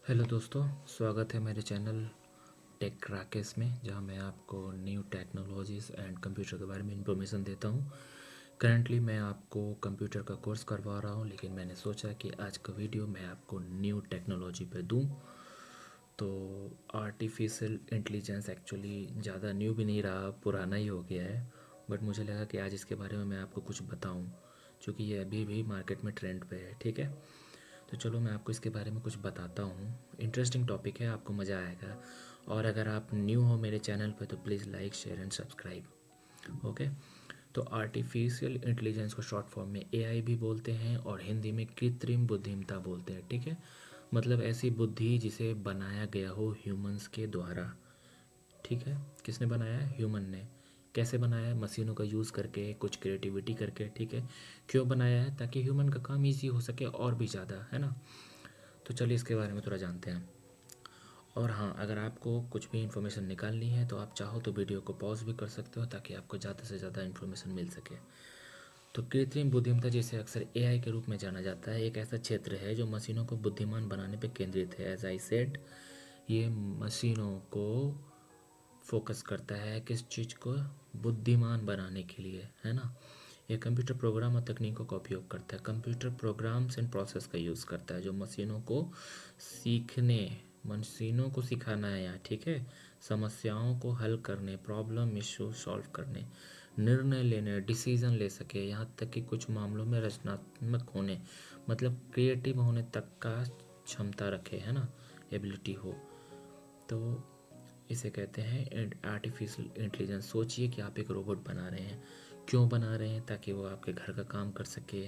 Hello दोस्तों, स्वागत है मेरे चैनल टेक राकेश में, जहां मैं आपको न्यू टेक्नोलॉजीज़ एंड कंप्यूटर के बारे में इंफॉर्मेशन देता हूं। करंटली मैं आपको कंप्यूटर का कोर्स करवा रहा हूं, लेकिन मैंने सोचा कि आज का वीडियो मैं आपको न्यू टेक्नोलॉजी पे दूं। तो आर्टिफिशियल इंटेलिजेंस एक्चुअली ज़्यादा न्यू भी नहीं रहा, पुराना ही हो गया है। बट मुझे लगा कि आज इसके बारे में मैं आपको कुछ बताऊं, क्योंकि ये अभी भी मार्केट में ट्रेंड पे है। ठीक है, तो चलो मैं आपको इसके बारे में कुछ बताता हूँ। इंटरेस्टिंग टॉपिक है, आपको मज़ा आएगा। और अगर आप न्यू हो मेरे चैनल पर तो please like, share and subscribe. Okay, तो आर्टिफिशियल इंटेलिजेंस को शॉर्ट फॉर्म में एआई भी बोलते हैं और हिंदी में कृत्रिम बुद्धिमत्ता बोलते हैं। ठीक है, मतलब ऐसी बुद्धि जिसे बनाया गया हो ह्यूमंस के द्वारा। ठीक है, किसने बनाया है? ह्यूमन ने। कैसे बनाया है? मशीनों का यूज़ करके, कुछ क्रिएटिविटी करके। ठीक है, क्यों बनाया है? ताकि ह्यूमन का काम ईजी हो सके और भी ज़्यादा, है ना। तो चलिए इसके बारे में थोड़ा जानते हैं। और हाँ, अगर आपको कुछ भी इन्फॉर्मेशन निकालनी है तो आप चाहो तो वीडियो को पॉज भी कर सकते हो, ताकि आपको ज़्यादा से ज़्यादा इन्फॉर्मेशन मिल सके। तो कृत्रिम बुद्धिमत्ता, जिसे अक्सर एआई के रूप में जाना जाता है, एक ऐसा क्षेत्र है जो मशीनों को बुद्धिमान बनाने पर केंद्रित है। एज आई सेड, ये मशीनों को फोकस करता है किस चीज़ को? बुद्धिमान बनाने के लिए, है ना। ये कंप्यूटर प्रोग्राम और तकनीकों का उपयोग करता है। कंप्यूटर प्रोग्राम्स एंड प्रोसेस का यूज़ करता है जो मशीनों को सिखाना है यहाँ। ठीक है, समस्याओं को हल करने, प्रॉब्लम इशू सॉल्व करने, निर्णय लेने, डिसीजन ले सके, यहाँ तक कि कुछ मामलों में रचनात्मक होने, मतलब क्रिएटिव होने तक का क्षमता रखे, है ना, एबिलिटी हो। तो इसे कहते हैं आर्टिफिशियल इंटेलिजेंस। सोचिए कि आप एक रोबोट बना रहे हैं। क्यों बना रहे हैं? ताकि वो आपके घर का काम कर सके,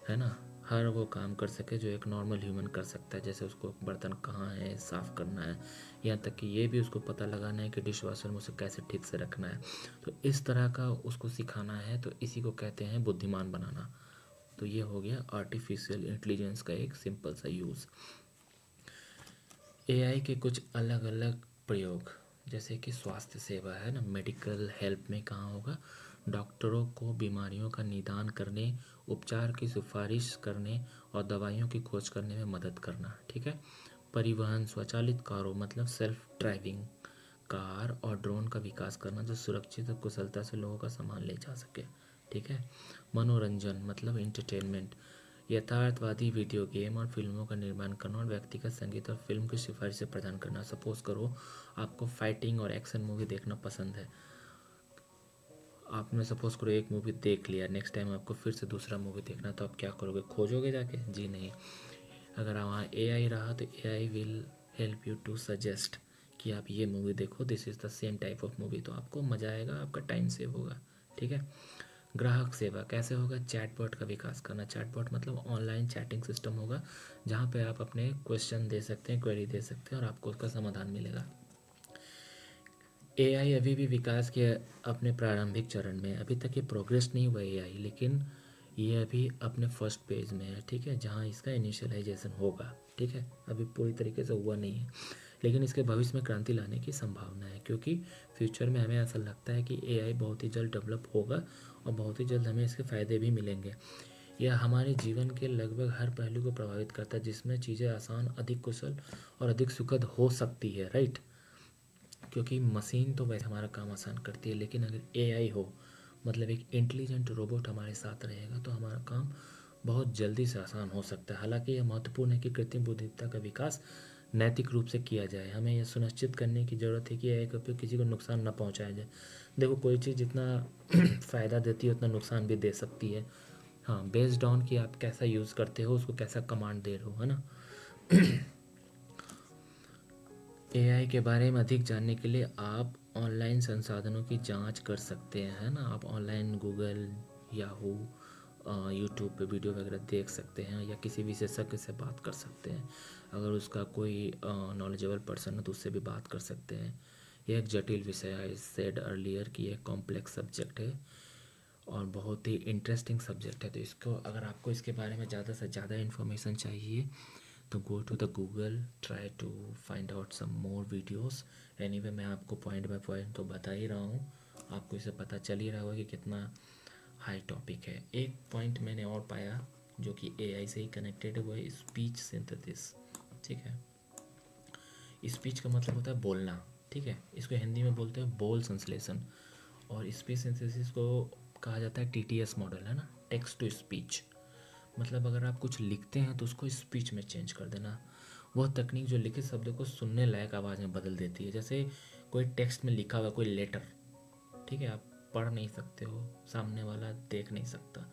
है ना। हर वो काम कर सके जो एक नॉर्मल ह्यूमन कर सकता है। जैसे उसको बर्तन कहाँ है साफ़ करना है, यहाँ तक कि ये भी उसको पता लगाना है कि डिश वॉशर में उसे कैसे ठीक से रखना है। तो इस तरह का उसको सिखाना है, तो इसी को कहते हैं बुद्धिमान बनाना। तो ये हो गया आर्टिफिशियल इंटेलिजेंस का एक सिंपल सा यूज़। एआई के कुछ अलग अलग प्रयोग, जैसे कि स्वास्थ्य सेवा, है ना, मेडिकल हेल्प में कहाँ होगा? डॉक्टरों को बीमारियों का निदान करने, उपचार की सिफारिश करने और दवाइयों की खोज करने में मदद करना। ठीक है, परिवहन, स्वचालित कारों, मतलब सेल्फ ड्राइविंग कार और ड्रोन का विकास करना जो सुरक्षित और कुशलता से लोगों का सामान ले जा सके। ठीक है, मनोरंजन मतलब इंटरटेनमेंट, यथार्थवादी वीडियो गेम और फिल्मों का निर्माण करना और व्यक्तिगत संगीत और फिल्म की सिफारिशें प्रदान करना। सपोज करो आपको फाइटिंग और एक्शन मूवी देखना पसंद है। आपने सपोज करो एक मूवी देख लिया, नेक्स्ट टाइम आपको फिर से दूसरा मूवी देखना, तो आप क्या करोगे? खोजोगे जाके? जी नहीं। अगर वहाँ एआई रहा तो AI will help you to suggest कि आप ये मूवी देखो, this is the same type of movie. तो आपको मज़ा आएगा, आपका टाइम सेव होगा। ठीक है, ग्राहक सेवा कैसे होगा? चैटबॉट का विकास करना। चैटबॉट मतलब ऑनलाइन चैटिंग सिस्टम होगा, जहाँ पे आप अपने क्वेश्चन दे सकते हैं, क्वेरी दे सकते हैं और आपको उसका समाधान मिलेगा। एआई अभी भी विकास के अपने प्रारंभिक चरण में है। अभी तक ये प्रोग्रेस नहीं हुआ एआई, लेकिन ये अभी अपने फर्स्ट पेज में है। ठीक है, जहाँ इसका इनिशियलाइजेशन होगा। ठीक है, अभी पूरी तरीके से हुआ नहीं है, लेकिन इसके भविष्य में क्रांति लाने की संभावना है, क्योंकि फ्यूचर में हमें ऐसा लगता है कि एआई बहुत ही जल्द डेवलप होगा और बहुत ही जल्द हमें इसके फ़ायदे भी मिलेंगे। यह हमारे जीवन के लगभग हर पहलू को प्रभावित करता है, जिसमें चीज़ें आसान, अधिक कुशल और अधिक सुखद हो सकती है। राइट, क्योंकि मशीन तो वैसे हमारा काम आसान करती है, लेकिन अगर एआई हो, मतलब एक इंटेलिजेंट रोबोट हमारे साथ रहेगा, तो हमारा काम बहुत जल्दी से आसान हो सकता है। हालांकि यह महत्वपूर्ण है कि कृत्रिम बुद्धिमत्ता का विकास नैतिक रूप से किया जाए। हमें यह सुनिश्चित करने की ज़रूरत है कि एआई का उपयोग किसी को नुकसान न पहुंचाया जाए। देखो, कोई चीज़ जितना फ़ायदा देती है उतना नुकसान भी दे सकती है। हाँ, बेस्ड ऑन कि आप कैसा यूज़ करते हो, उसको कैसा कमांड दे रहे हो, है ना। एआई के बारे में अधिक जानने के लिए आप ऑनलाइन संसाधनों की जांच कर सकते हैं, है ना। आप ऑनलाइन गूगल, याहू, यूट्यूब पे वीडियो वगैरह देख सकते हैं, या किसी विशेषज्ञ से बात कर सकते हैं। अगर उसका कोई नॉलेजेबल पर्सन है तो उससे भी बात कर सकते हैं। यह एक जटिल विषय है, आई सेड अर्लियर कि यह कॉम्प्लेक्स सब्जेक्ट है और बहुत ही इंटरेस्टिंग सब्जेक्ट है। तो इसको, अगर आपको इसके बारे में ज़्यादा से ज़्यादा इन्फॉर्मेशन चाहिए तो go to the Google, try to find out some more videos. Anyway, मैं आपको पॉइंट बाय पॉइंट तो बता ही रहा हूँ, आपको इसे पता चल ही रहा होगा कि कितना हाई टॉपिक है। एक पॉइंट मैंने और पाया जो कि एआई से ही कनेक्टेड है, वो है स्पीच सिंथेसिस। ठीक है, स्पीच का मतलब होता है बोलना, ठीक है। इसको हिंदी में बोलते हैं बोल संश्लेषण, और स्पीच सिंथेसिस को कहा जाता है टीटीएस मॉडल, है ना, टेक्स्ट टू स्पीच। मतलब अगर आप कुछ लिखते हैं तो उसको स्पीच में चेंज कर देना। वह तकनीक जो लिखित शब्दों को सुनने लायक आवाज़ में बदल देती है। जैसे कोई टेक्स्ट में लिखा हुआ कोई लेटर, ठीक है, आप पढ़ नहीं सकते हो, सामने वाला देख नहीं सकता।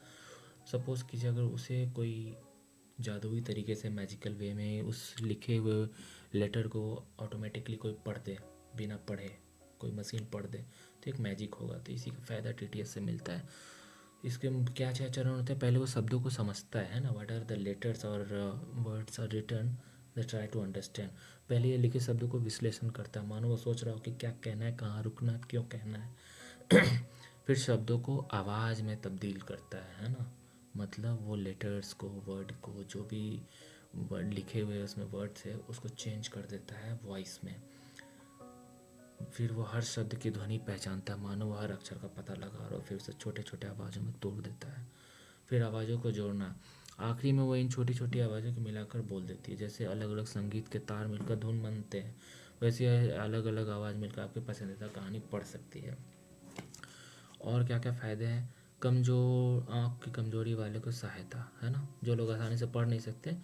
सपोज़ कीजिए अगर उसे कोई जादुई तरीके से मैजिकल वे में उस लिखे हुए लेटर को ऑटोमेटिकली कोई पढ़ दे, बिना पढ़े कोई मशीन पढ़ दे, तो एक मैजिक होगा। तो इसी का फ़ायदा टीटीएस से मिलता है। इसके क्या क्या चरण होते हैं? पहले वो शब्दों को समझता है ना, व्हाट आर द लेटर्स और words are return, the try to understand. पहले ये लिखे शब्दों को विश्लेषण करता है, मानो वो सोच रहा हो कि क्या कहना है, कहाँ रुकना है, क्यों कहना है। फिर शब्दों को आवाज़ में तब्दील करता है ना, मतलब वो लेटर्स को, वर्ड को, जो भी वर्ड लिखे हुए उसमें वर्ड्स है उसको चेंज कर देता है वॉइस में। फिर वो हर शब्द की ध्वनि पहचानता है, मानो वो हर अक्षर का पता लगा रहा हो, फिर उसे छोटे छोटे आवाज़ों में तोड़ देता है। फिर आवाज़ों को जोड़ना, आखिरी में वो इन छोटी छोटी आवाज़ों को मिलाकर बोल देती है। जैसे अलग अलग संगीत के तार मिलकर धुन बनते हैं, वैसे अलग अलग आवाज़ मिलकर आपकी पसंदीदा कहानी पढ़ सकती है। और क्या क्या फ़ायदे हैं? कमज़ोर आँख की कमज़ोरी वाले को सहायता, है ना, जो लोग आसानी से पढ़ नहीं सकते।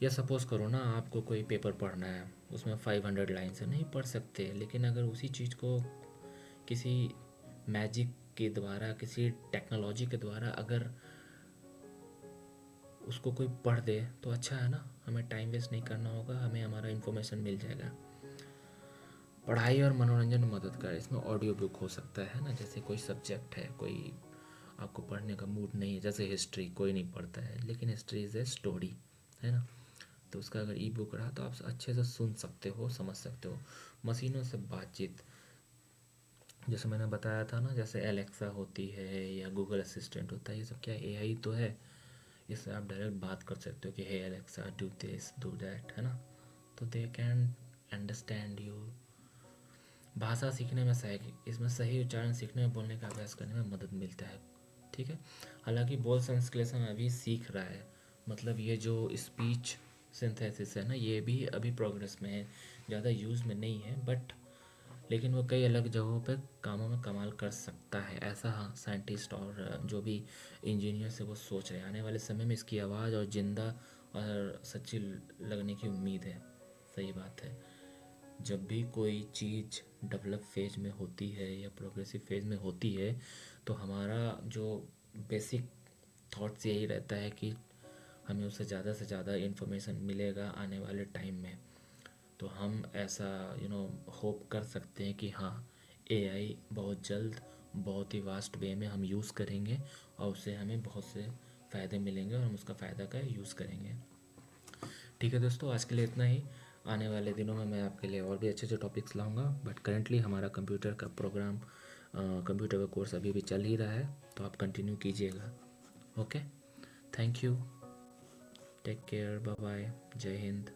या सपोज़ करो ना, आपको कोई पेपर पढ़ना है, उसमें 500 लाइन से नहीं पढ़ सकते, लेकिन अगर उसी चीज़ को किसी मैजिक के द्वारा, किसी टेक्नोलॉजी के द्वारा अगर उसको कोई पढ़ दे तो अच्छा है ना, हमें टाइम वेस्ट नहीं करना होगा, हमें हमारा इन्फॉर्मेशन मिल जाएगा। पढ़ाई और मनोरंजन में मदद करे, इसमें ऑडियो बुक हो सकता है ना, जैसे कोई सब्जेक्ट है, कोई आपको पढ़ने का मूड नहीं है, जैसे हिस्ट्री कोई नहीं पढ़ता है, लेकिन हिस्ट्री इज़ ए स्टोरी, है ना, तो उसका अगर ई बुक रहा तो आप अच्छे से सुन सकते हो, समझ सकते हो। मशीनों से बातचीत, जैसे मैंने बताया था ना, जैसे एलेक्सा होती है या गूगल असिस्टेंट होता है, ये सब क्या एआई तो है। इससे आप डायरेक्ट बात कर सकते हो कि hey Alexa do this do that, है ना, तो दे कैन अंडरस्टैंड यू। भाषा सीखने में सहायक, इसमें सही उच्चारण सीखने में, बोलने का अभ्यास करने में मदद मिलता है, ठीक है। हालांकि बोल संश्लेषण अभी सीख रहा है, मतलब ये जो स्पीच सिंथेसिस है ना, ये भी अभी प्रोग्रेस में है, ज़्यादा यूज़ में नहीं है, बट लेकिन वो कई अलग जगहों पे कामों में कमाल कर सकता है, ऐसा हाँ साइंटिस्ट और जो भी इंजीनियर से वो सोच रहे हैं। आने वाले समय में इसकी आवाज़ और ज़िंदा और सच्ची लगने की उम्मीद है। सही बात है, जब भी कोई चीज़ डेवलप फेज में होती है या प्रोग्रेसिव फेज में होती है, तो हमारा जो बेसिक थॉट्स यही रहता है कि हमें उससे ज़्यादा से ज़्यादा इन्फॉर्मेशन मिलेगा आने वाले टाइम में। तो हम ऐसा होप कर सकते हैं कि हाँ, एआई बहुत जल्द बहुत ही वास्ट वे में हम यूज़ करेंगे और उससे हमें बहुत से फ़ायदे मिलेंगे और हम उसका फ़ायदा का यूज़ करेंगे। ठीक है दोस्तों, आज के लिए इतना ही। आने वाले दिनों में मैं आपके लिए और भी अच्छे अच्छे टॉपिक्स लाऊंगा, बट करेंटली हमारा कंप्यूटर का प्रोग्राम, कंप्यूटर का कोर्स अभी भी चल ही रहा है, तो आप कंटिन्यू कीजिएगा। Okay, thank you, take care, bye bye, जय हिंद।